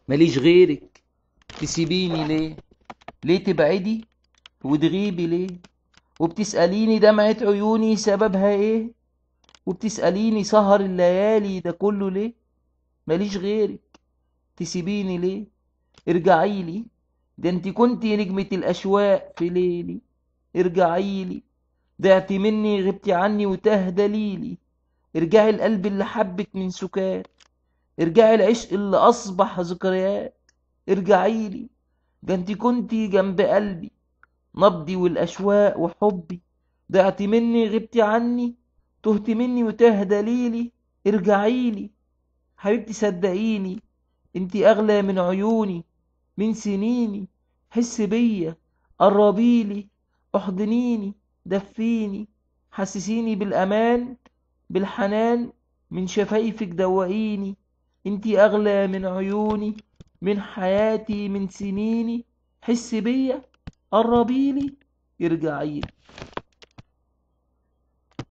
ماليش غيرك، تسيبيني ليه؟ ليه تبعدي وتغيبي ليه؟ وبتسأليني دمعة عيوني سببها ايه؟ وبتسأليني سهر الليالي ده كله ليه؟ ماليش غيرك، تسيبيني ليه؟ ارجعيلي، ده انت كنتي نجمة الأشواق في ليلي. ارجعيلي، ضعتِ مني غبتِ عني وتاه دليلي. ارجعي القلب اللي حبك من سكات، ارجعي العشق اللي أصبح ذكريات. ارجعيلي، ده انت كنتي جنب قلبي، نبضي والأشواق وحبي. ضعتِ مني غبتِ عني، تهتِ مني وتاه دليلي. ارجعيلي حبيبتي صدقيني، انتي أغلى من عيوني، من سنيني. حسي بيا، قربيلي، احضنيني، دفيني، حسسيني بالأمان، بالحنان، من شفايفك دوقيني. انتي أغلى من عيوني، من حياتي، من سنيني. حسي بيا، قربيلي، ارجعيلي.